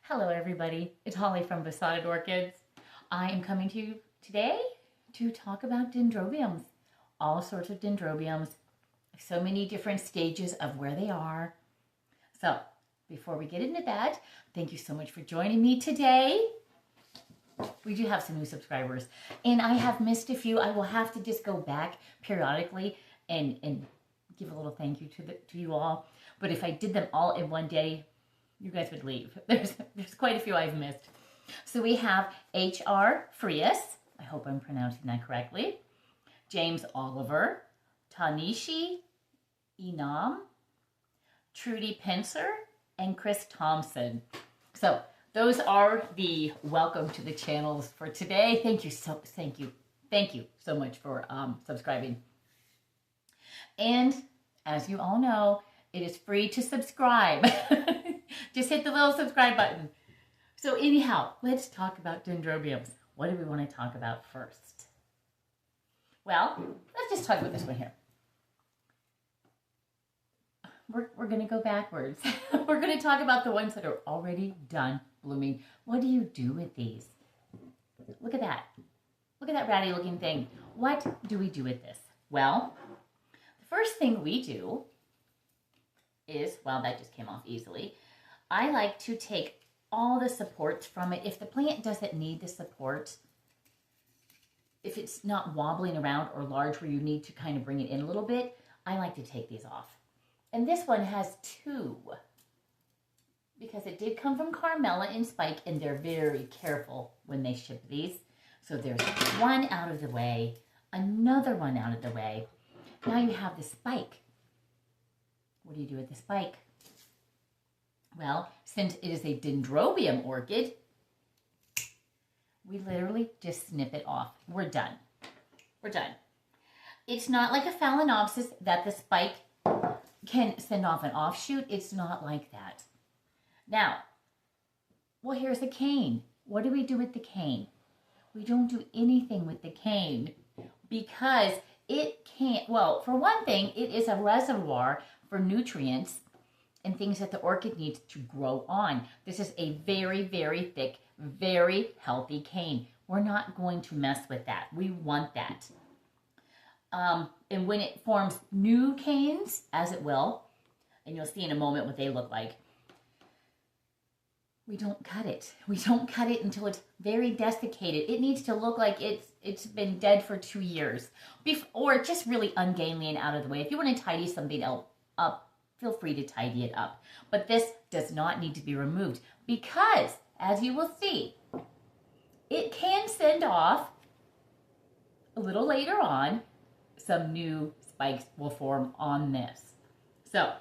Hello everybody, it's Holly from Besotted Orchids. I am coming to you today to talk about dendrobiums. All sorts of dendrobiums, so many different stages of where they are. So, before we get into that, thank you so much for joining me today. We do have some new subscribers, and I have missed a few. I will have to just go back periodically and give a little thank you to you all. But if I did them all in one day, you guys would leave. There's quite a few I've missed. So we have H.R. Frias. I hope I'm pronouncing that correctly. James Oliver. Tanishi Inam. Trudy Pincer. And Chris Thompson. So those are the welcome to the channels for today. Thank you so much for subscribing. And as you all know, it is free to subscribe. Just hit the little subscribe button. So anyhow, let's talk about dendrobiums. What do we want to talk about first? Well, let's just talk about this one here. We're going to go backwards. We're going to talk about the ones that are already done blooming. What do you do with these? Look at that. Look at that ratty looking thing. What do we do with this? Well, the first thing we do is, well, that just came off easily. I like to take all the supports from it. If the plant doesn't need the support, if it's not wobbling around or large where you need to kind of bring it in a little bit, I like to take these off. And this one has two, because it did come from Carmela and Spike, and they're very careful when they ship these. So there's one out of the way, another one out of the way. Now you have the spike. What do you do with the spike? Well, since it is a dendrobium orchid, we literally just snip it off. We're done. We're done. It's not like a phalaenopsis that the spike can send off an offshoot. It's not like that. Now, well, here's a cane. What do we do with the cane? We don't do anything with the cane because it can't, well, for one thing, it is a reservoir for nutrients and things that the orchid needs to grow on. This is a very, very thick, very healthy cane. We're not going to mess with that. We want that. And when it forms new canes, as it will, and you'll see in a moment what they look like, we don't cut it. We don't cut it until it's very desiccated. It needs to look like it's been dead for 2 years, or just really ungainly and out of the way. If you want to tidy something else up, feel free to tidy it up. But this does not need to be removed because, as you will see, it can send off a little later on. Some new spikes will form on this. So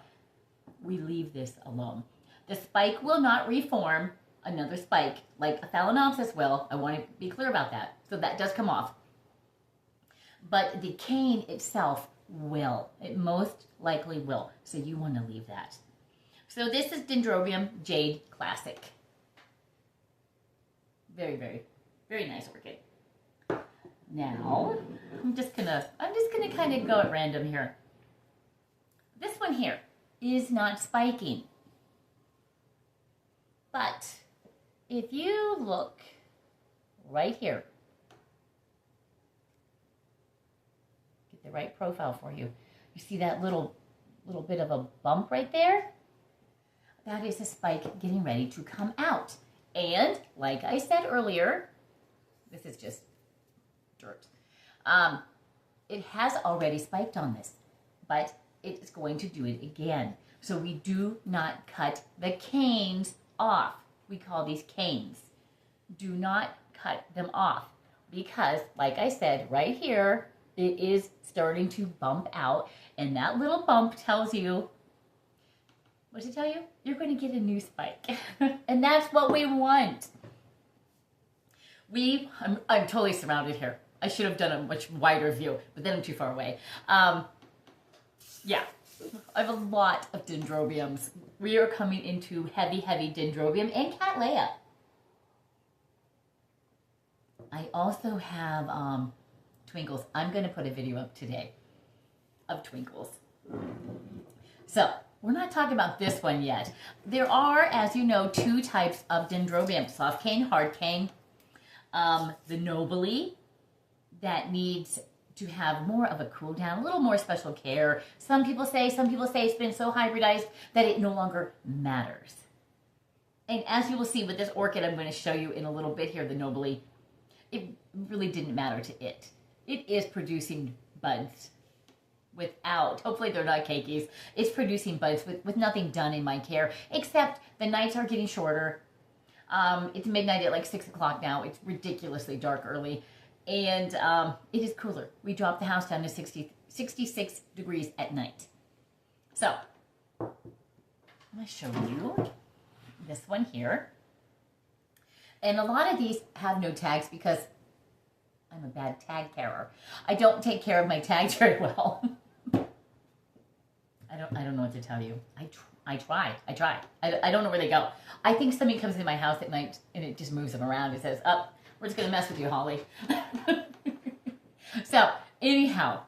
we leave this alone. The spike will not reform another spike like a phalaenopsis will. I want to be clear about that. So that does come off. But the cane itself will. It most likely will. So you want to leave that. So this is Dendrobium Jade Classic. Very, very, very nice orchid. Now, I'm just gonna kind of go at random here. This one here is not spiking. But if you look right here, get the right profile for you. You see that little bit of a bump right there? That is a spike getting ready to come out. And like I said earlier, this is just dirt. It has already spiked on this, but it's going to do it again. So we do not cut the canes off. We call these canes. Do not cut them off because, like I said, right here, it is starting to bump out, and that little bump tells you, what does it tell you? You're going to get a new spike. And that's what we want. I'm totally surrounded here. I should have done a much wider view, but then I'm too far away. Yeah, I have a lot of dendrobiums. We are coming into heavy, heavy dendrobium and cattleya. I also have twinkles. I'm going to put a video up today of twinkles. So we're not talking about this one yet. There are, as you know, two types of Dendrobium, soft cane, hard cane. The nobly that needs to have more of a cool down, a little more special care. Some people say it's been so hybridized that it no longer matters. And as you will see with this orchid I'm going to show you in a little bit here, the nobly, it really didn't matter to it. It is producing buds without, hopefully they're not cakeys, it's producing buds with nothing done in my care, except the nights are getting shorter. It's midnight at like 6 o'clock now. It's ridiculously dark early. And it is cooler. We dropped the house down to 66 degrees at night. So, I'm going to show you this one here. And a lot of these have no tags because I'm a bad tag carer. I don't take care of my tags very well. I don't know what to tell you. I try. I don't know where they go. I think somebody comes in my house at night and it just moves them around. It says, oh, we're just going to mess with you, Holly. So, anyhow,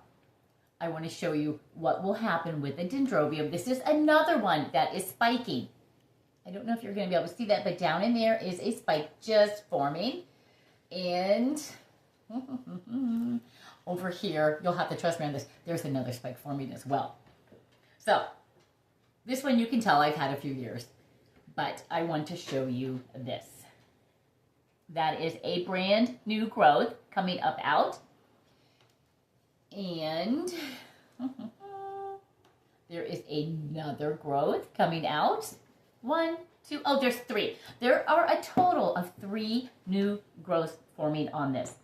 I want to show you what will happen with the Dendrobium. This is another one that is spiking. I don't know if you're going to be able to see that, but down in there is a spike just forming. And over here, you'll have to trust me on this, there's another spike forming as well. So, this one you can tell I've had a few years, but I want to show you this. That is a brand new growth coming up out. And there is another growth coming out. 1, 2, oh, there's 3. There are a total of 3 new growths forming on this,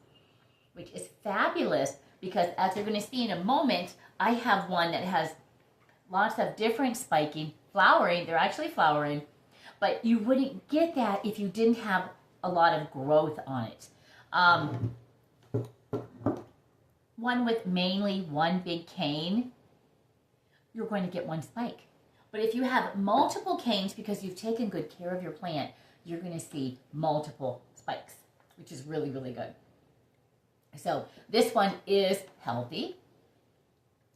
which is fabulous because as you're going to see in a moment, I have one that has lots of different spiking, flowering. They're actually flowering, but you wouldn't get that if you didn't have a lot of growth on it. One with mainly one big cane, you're going to get one spike. But if you have multiple canes because you've taken good care of your plant, you're going to see multiple spikes, which is really, really good. So this one is healthy.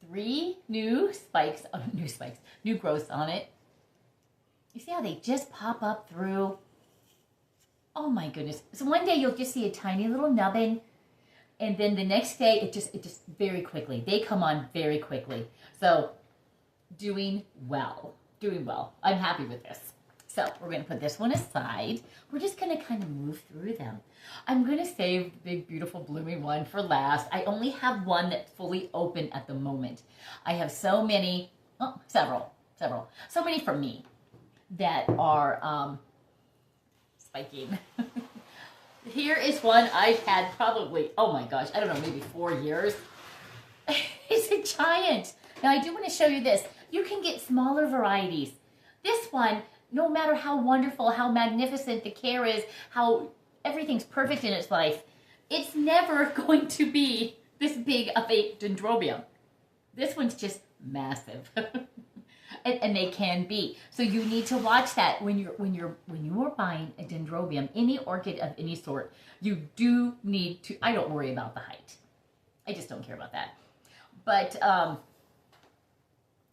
3 new growths on it. You see how they just pop up through? Oh my goodness. So one day you'll just see a tiny little nubbin, and then the next day it just very quickly. They come on very quickly. So doing well. I'm happy with this. So we're going to put this one aside. We're just going to kind of move through them. I'm going to save the big, beautiful, blooming one for last. I only have one that's fully open at the moment. I have so many, several, so many for me that are spiking. Here is one I've had probably, oh my gosh, I don't know, maybe 4 years. It's a giant. Now I do want to show you this. You can get smaller varieties. This one, no matter how wonderful, how magnificent the care is, how everything's perfect in its life, it's never going to be this big of a Dendrobium. This one's just massive. and they can be. So you need to watch that when you are buying a Dendrobium, any orchid of any sort. You do need to, I don't worry about the height. I just don't care about that. But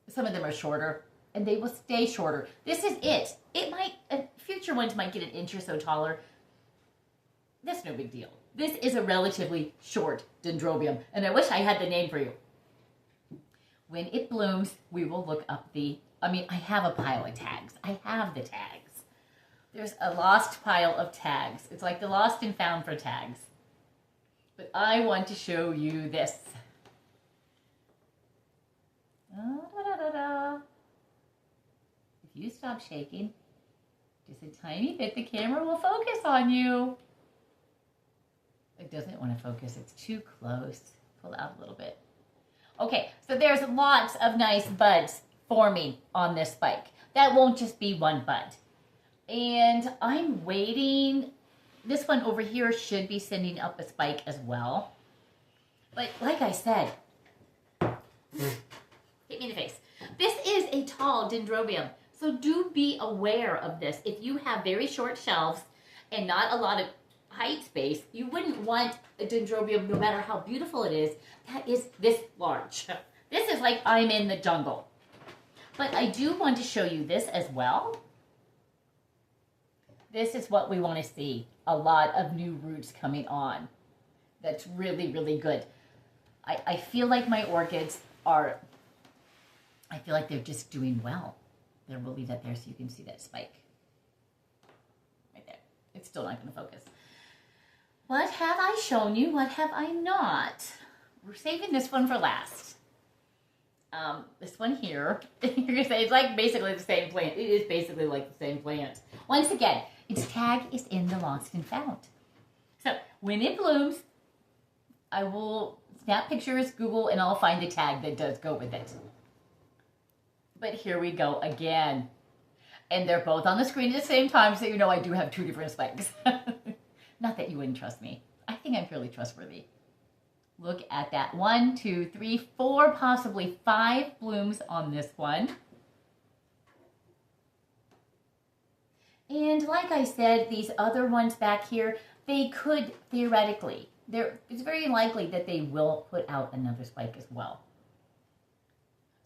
some of them are shorter, and they will stay shorter. This is it. It might, future ones might get an inch or so taller. That's no big deal. This is a relatively short Dendrobium, and I wish I had the name for you. When it blooms, we will look up I have a pile of tags. I have the tags. There's a lost pile of tags. It's like the lost and found for tags. But I want to show you this. If you stop shaking just a tiny bit, the camera will focus on you. It doesn't want to focus. It's too close. Pull out a little bit. Okay, so there's lots of nice buds forming on this spike. That won't just be one bud. And I'm waiting. This one over here should be sending up a spike as well. But like I said, hit me in the face. This is a tall Dendrobium. So do be aware of this. If you have very short shelves and not a lot of height space, you wouldn't want a Dendrobium, no matter how beautiful it is, that is this large. This is like I'm in the jungle. But I do want to show you this as well. This is what we want to see. A lot of new roots coming on. That's really, really good. I feel like my orchids are, I feel like they're just doing well. There, we'll leave that there so you can see that spike. Right there. It's still not going to focus. What have I shown you? What have I not? We're saving this one for last. This one here, you're going to say it's like basically the same plant. It is basically like the same plant. Once again, its tag is in the lost and found. So when it blooms, I will snap pictures, Google, and I'll find the tag that does go with it. But here we go again. And they're both on the screen at the same time, so you know I do have two different spikes. Not that you wouldn't trust me. I think I'm fairly trustworthy. Look at that. 1, 2, 3, 4, possibly 5 blooms on this one. And like I said, these other ones back here, they could theoretically, it's very likely that they will put out another spike as well.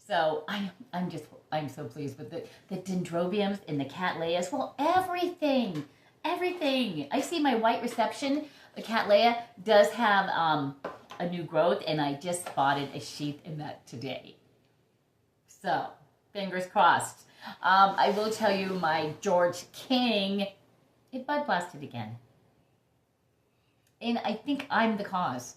So I'm so pleased with the Dendrobiums and the Cattleyas. Well, everything. I see my white reception. The Cattleya does have a new growth, and I just spotted a sheath in that today. So fingers crossed. I will tell you, my George King, it bud blasted again. And I think I'm the cause.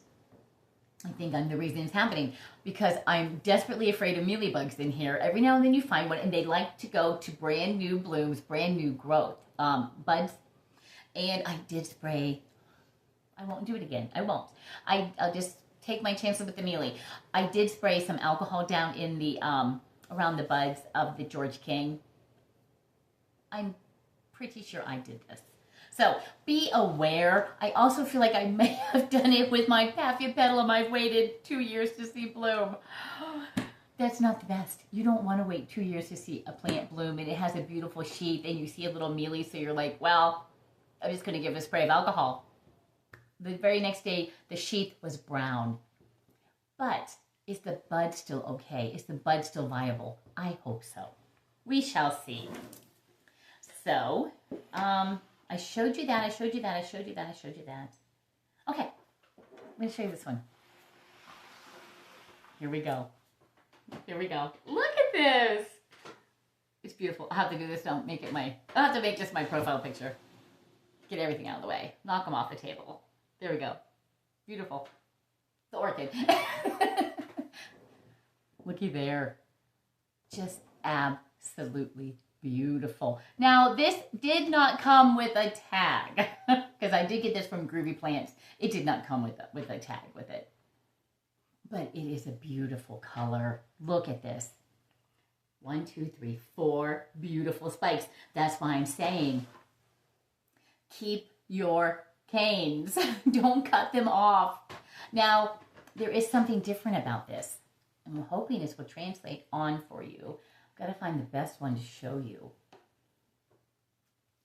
I think I'm the reason it's happening, because I'm desperately afraid of mealybugs in here. Every now and then you find one, and they like to go to brand new blooms, brand new growth, buds. And I did spray. I won't do it again. I won't. I'll just take my chances with the mealy. I did spray some alcohol down in the around the buds of the George King. I'm pretty sure I did this. So be aware. I also feel like I may have done it with my Paphia petalum I've waited 2 years to see bloom. That's not the best. You don't want to wait 2 years to see a plant bloom and it has a beautiful sheath and you see a little mealy, so you're like, well, I'm just going to give it a spray of alcohol. The very next day, the sheath was brown. But is the bud still okay? Is the bud still viable? I hope so. We shall see. So, I showed you that, I showed you that, I showed you that, I showed you that. Okay, let me show you this one. Here we go. Here we go. Look at this. It's beautiful. I'll have to do this. Don't make it I'll have to make just my profile picture. Get everything out of the way. Knock them off the table. There we go. Beautiful. The orchid. Looky there. Just absolutely beautiful. Now, this did not come with a tag, because I did get this from Groovy Plants. It did not come with a tag with it. But it is a beautiful color. Look at this. 1, 2, 3, 4 beautiful spikes. That's why I'm saying keep your canes. Don't cut them off. Now, there is something different about this. I'm hoping this will translate on for you. I've got to find the best one to show you.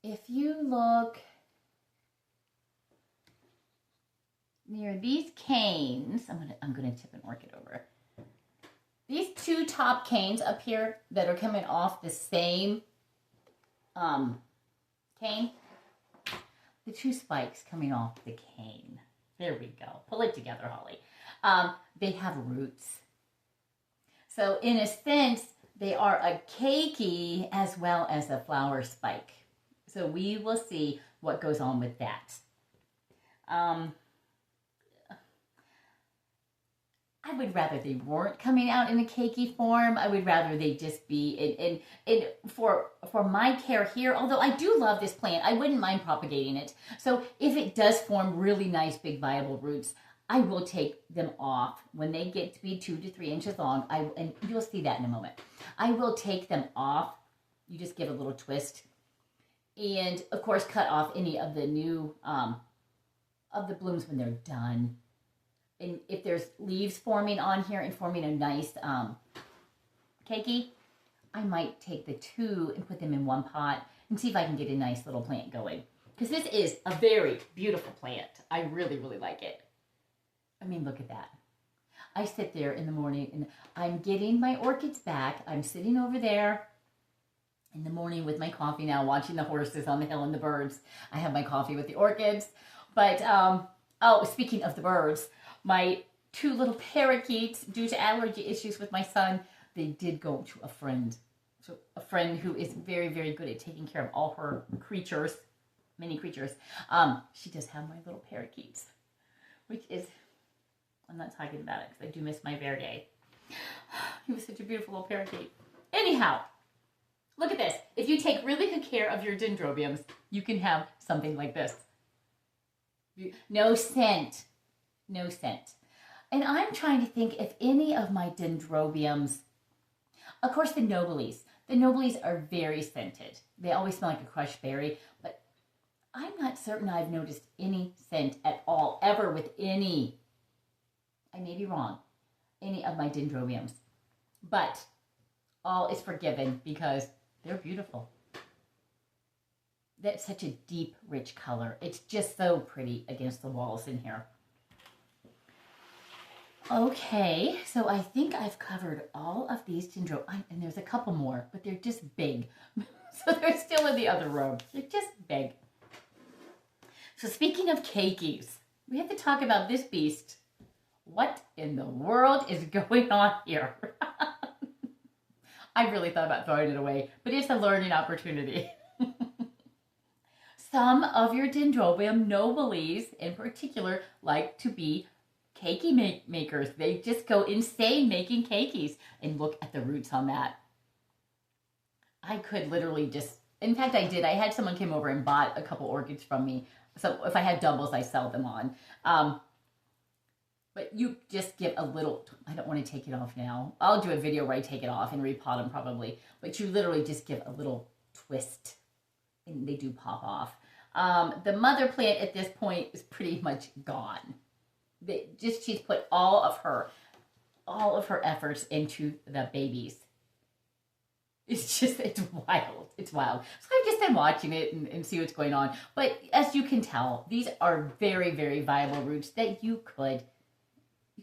If you look near these canes, I'm gonna tip an orchid over. These two top canes up here that are coming off the same cane, the two spikes coming off the cane. There we go. Pull it together, Holly. They have roots. So in a sense, they are a keiki as well as a flower spike. So we will see what goes on with that. I would rather they weren't coming out in a keiki form. I would rather they just be for my care here. Although I do love this plant, I wouldn't mind propagating it. So if it does form really nice, big, viable roots, I will take them off when they get to be 2 to 3 inches long. And you'll see that in a moment. I will take them off. You just give a little twist, and of course, cut off any of the new of the blooms when they're done. And if there's leaves forming on here and forming a nice keiki, I might take the 2 and put them in one pot and see if I can get a nice little plant going. Because this is a very beautiful plant. I really, really like it. I mean, look at that. I sit there in the morning and I'm getting my orchids back. I'm sitting over there in the morning with my coffee now, watching the horses on the hill and the birds. I have my coffee with the orchids. But, oh, speaking of the birds, my 2 little parakeets, due to allergy issues with my son, they did go to a friend. So a friend who is very, very good at taking care of all her creatures, many creatures. She does have my little parakeets, which is, I'm not talking about it because I do miss my Verde. He was such a beautiful little parakeet. Anyhow, look at this. If you take really good care of your dendrobiums, you can have something like this. No scent. No scent. And I'm trying to think if any of my dendrobiums, of course the nobiles. The nobiles are very scented. They always smell like a crushed berry, but I'm not certain I've noticed any scent at all, ever with any, I may be wrong, any of my dendrobiums. But all is forgiven because they're beautiful. That's such a deep, rich color. It's just so pretty against the walls in here. Okay, so I think I've covered all of these dendrobiums, and there's a couple more, but they're just big. So they're still in the other room. They're just big. So speaking of keikis, we have to talk about this beast. What in the world is going on here? I really thought about throwing it away, but it's a learning opportunity. Some of your Dendrobium nobiles in particular like to be keiki makers. They just go insane making keikis. And look at the roots on that. I could literally just, in fact I did. I had someone came over and bought a couple orchids from me. So if I have doubles, I sell them on. But you just give a little, I don't want to take it off now. I'll do a video where I take it off and repot them probably. But you literally just give a little twist and they do pop off. The mother plant at this point is pretty much gone. She's put all of her efforts into the babies. It's wild. It's wild. So I've just been watching it and see what's going on. But as you can tell, these are very, very viable roots that you could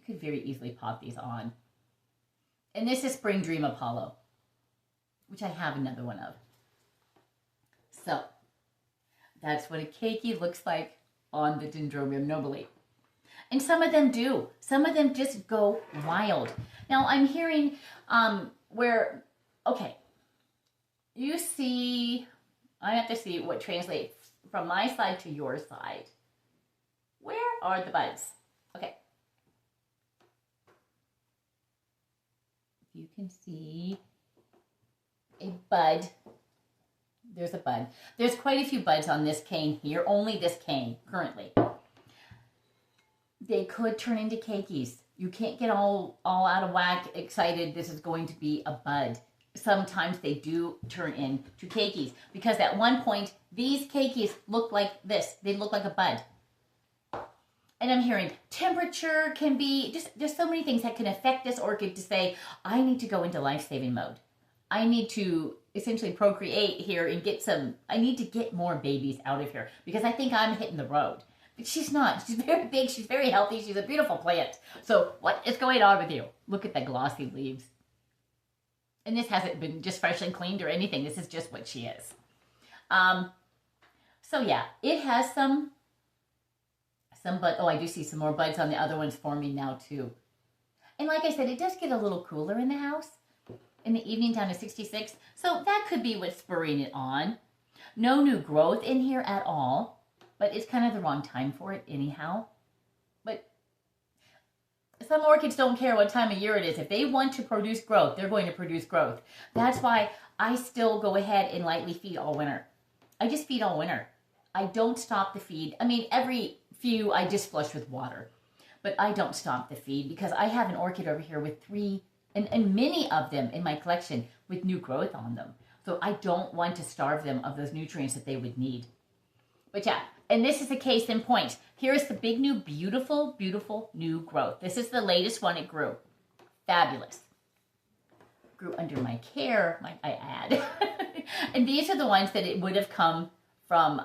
very easily pop these on. And this is Spring Dream Apollo, which I have another one of. So that's what a keiki looks like on the Dendrobium nobile. And some of them do. Some of them just go wild. Now I'm hearing where, okay, you see, I have to see what translates from my side to your side. Where are the buds? Okay. You can see a bud. There's a bud. There's quite a few buds on this cane here. Only this cane currently. They could turn into keikis. You can't get all out of whack excited this is going to be a bud. Sometimes they do turn into keikis because at one point these keikis look like this. They look like a bud. And I'm hearing temperature can be, there's so many things that can affect this orchid to say, I need to go into life-saving mode. I need to essentially procreate here and I need to get more babies out of here because I think I'm hitting the road. But she's not. She's very big. She's very healthy. She's a beautiful plant. So what is going on with you? Look at the glossy leaves. And this hasn't been just freshly cleaned or anything. This is just what she is. So yeah, it has some bud. Oh, I do see some more buds on the other ones forming now too. And like I said, it does get a little cooler in the house. In the evening down to 66. So that could be what's spurring it on. No new growth in here at all. But it's kind of the wrong time for it anyhow. But some orchids don't care what time of year it is. If they want to produce growth, they're going to produce growth. That's why I still go ahead and lightly feed all winter. I just feed all winter. I don't stop the feed. I mean, every few I just flush with water. But I don't stop the feed because I have an orchid over here with 3, and many of them in my collection with new growth on them. So I don't want to starve them of those nutrients that they would need. But yeah, and this is a case in point. Here's the big new, beautiful, beautiful new growth. This is the latest one it grew. Fabulous. Grew under my care, might I add. And these are the ones that it would have come from,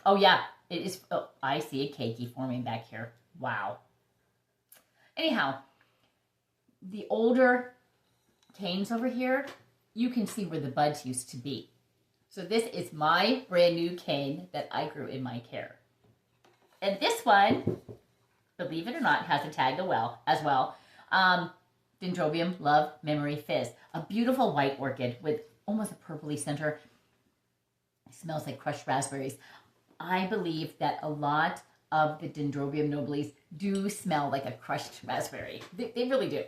oh yeah, it is, oh, I see a keiki forming back here. Wow. Anyhow, the older canes over here, you can see where the buds used to be. So this is my brand new cane that I grew in my care. And this one, believe it or not, has a tag as well. Dendrobium Love Memory Fizz. A beautiful white orchid with almost a purpley center. It smells like crushed raspberries. I believe that a lot of the Dendrobium nobilis do smell like a crushed raspberry. They really do.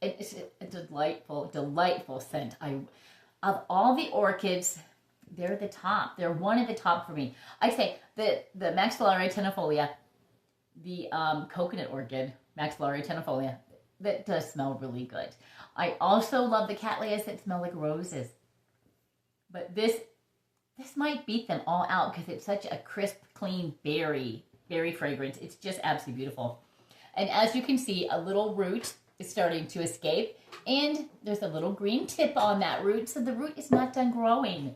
It's a delightful, delightful scent. Of all the orchids, they're the top. They're one of the top for me. I say the Maxillaria tenuifolia, the coconut orchid, Maxillaria tenuifolia, that does smell really good. I also love the cattleyas that smell like roses. But this might beat them all out because it's such a crisp, clean berry fragrance. It's just absolutely beautiful. And as you can see, a little root is starting to escape. And there's a little green tip on that root, so the root is not done growing.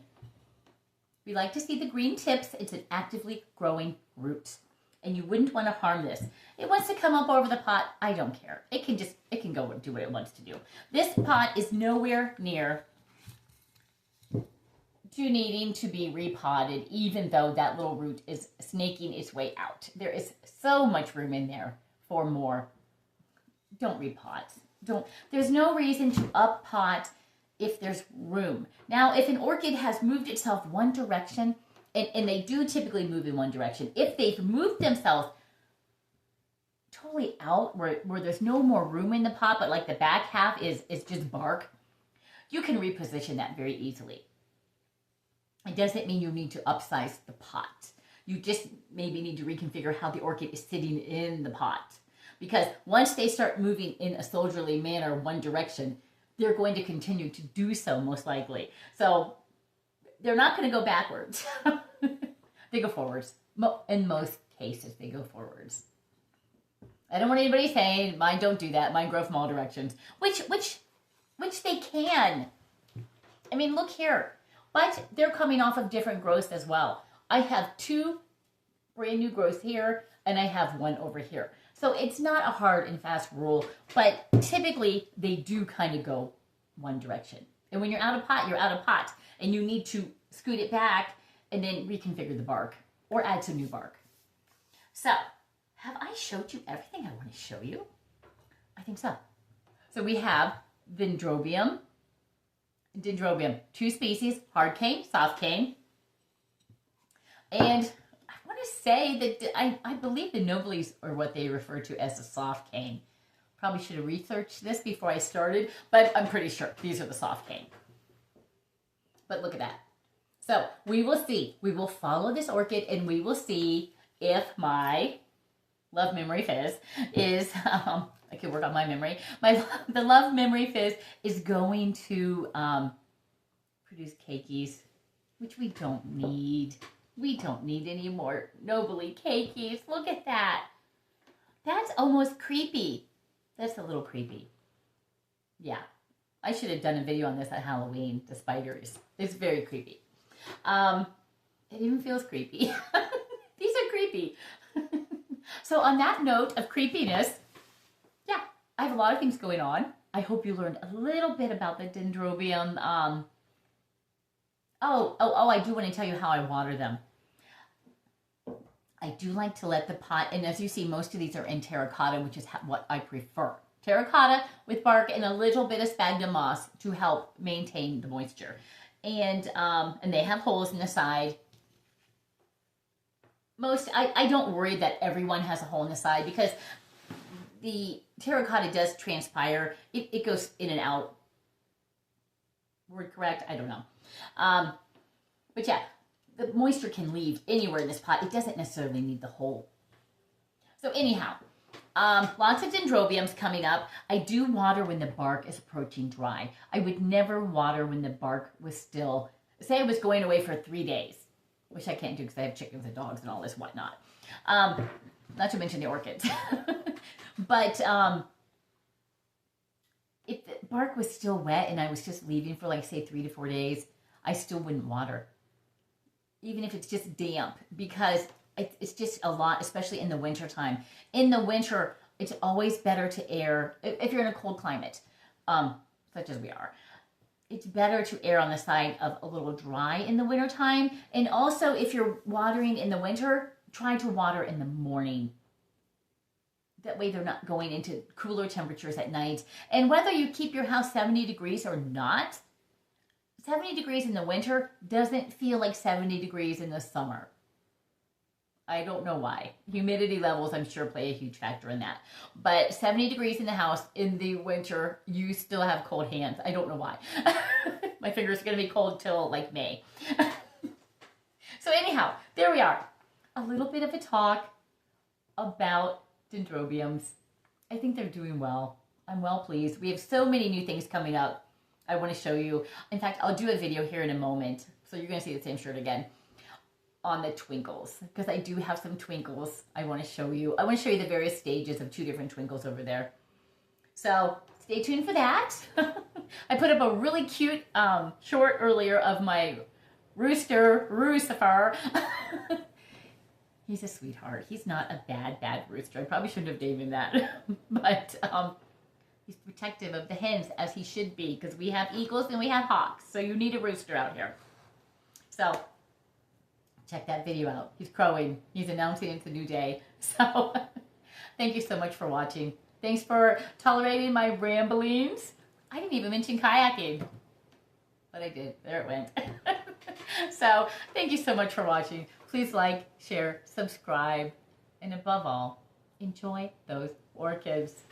We like to see the green tips. It's an actively growing root. And you wouldn't want to harm this. It wants to come up over the pot. I don't care. It can go and do what it wants to do. This pot is nowhere near to needing to be repotted, even though that little root is snaking its way out. There is so much room in there for more. Don't repot. There's no reason to up pot if there's room. Now, if an orchid has moved itself one direction, and they do typically move in one direction, if they've moved themselves totally out where there's no more room in the pot, but like the back half is just bark, you can reposition that very easily. It doesn't mean you need to upsize the pot. You just maybe need to reconfigure how the orchid is sitting in the pot. Because once they start moving in a soldierly manner one direction, they're going to continue to do so most likely. So they're not going to go backwards. They go forwards. In most cases, they go forwards. I don't want anybody saying, mine don't do that. Mine grow from all directions. Which they can. I mean, look here. But they're coming off of different growths as well. I have 2 brand new growths here, and I have 1 over here. So it's not a hard and fast rule, but typically they do kind of go one direction. And when you're out of pot, you're out of pot. And you need to scoot it back and then reconfigure the bark or add some new bark. So, have I showed you everything I want to show you? I think so. So we have Dendrobium, 2 species, hard cane, soft cane. And I want to say that I believe the nobilis are what they refer to as a soft cane. Probably should have researched this before I started, but I'm pretty sure these are the soft cane. But look at that. So we will see. We will follow this orchid and we will see if my Love Memory Fizz is, I can work on my memory. The Love Memory Fizz is going to produce cakeys, which we don't need. We don't need any more nobly cakeys. Look at that. That's almost creepy. That's a little creepy. Yeah. I should have done a video on this at Halloween, the spiders. It's very creepy. It even feels creepy. These are creepy. So on that note of creepiness, yeah, I have a lot of things going on. I hope you learned a little bit about the Dendrobium. I do want to tell you how I water them. I do like to let the pot, and as you see, most of these are in terracotta, which is what I prefer. Terracotta with bark and a little bit of sphagnum moss to help maintain the moisture. And they have holes in the side. I don't worry that everyone has a hole in the side because the terracotta does transpire. It goes in and out. Word correct? I don't know. But yeah, the moisture can leave anywhere in this pot. It doesn't necessarily need the hole. So anyhow, lots of dendrobiums coming up. I do water when the bark is approaching dry. I would never water when the bark was still, say I was going away for 3 days, which I can't do because I have chickens and dogs and all this whatnot. Not to mention the orchids. But if the bark was still wet and I was just leaving for like say 3 to 4 days, I still wouldn't water. Even if it's just damp, because it's just a lot, especially in the winter time. In the winter, It's always better to air, if you're in a cold climate, such as we are, it's better to err on the side of a little dry in the wintertime. And also, if you're watering in the winter, try to water in the morning. That way they're not going into cooler temperatures at night. And whether you keep your house 70 degrees or not, 70 degrees in the winter doesn't feel like 70 degrees in the summer. I don't know why. Humidity levels, I'm sure, play a huge factor in that. But 70 degrees in the house in the winter, you still have cold hands. I don't know why. My fingers are going to be cold till like May. So anyhow, there we are. A little bit of a talk about Dendrobiums. I think they're doing well. I'm well pleased. We have so many new things coming up I want to show you. In fact, I'll do a video here in a moment. So you're going to see the same shirt again on the twinkles, because I do have some twinkles I want to show you. I want to show you the various stages of 2 different twinkles over there. So stay tuned for that. I put up a really cute short earlier of my rooster, Lucifer. He's a sweetheart. He's not a bad rooster. I probably shouldn't have named him that. But he's protective of the hens, as he should be, because we have eagles and we have hawks. So you need a rooster out here. So check that video out. He's crowing. He's announcing it's a new day. So thank you so much for watching. Thanks for tolerating my ramblings. I didn't even mention kayaking. But I did. There it went. So thank you so much for watching. Please like, share, subscribe, and above all, enjoy those orchids.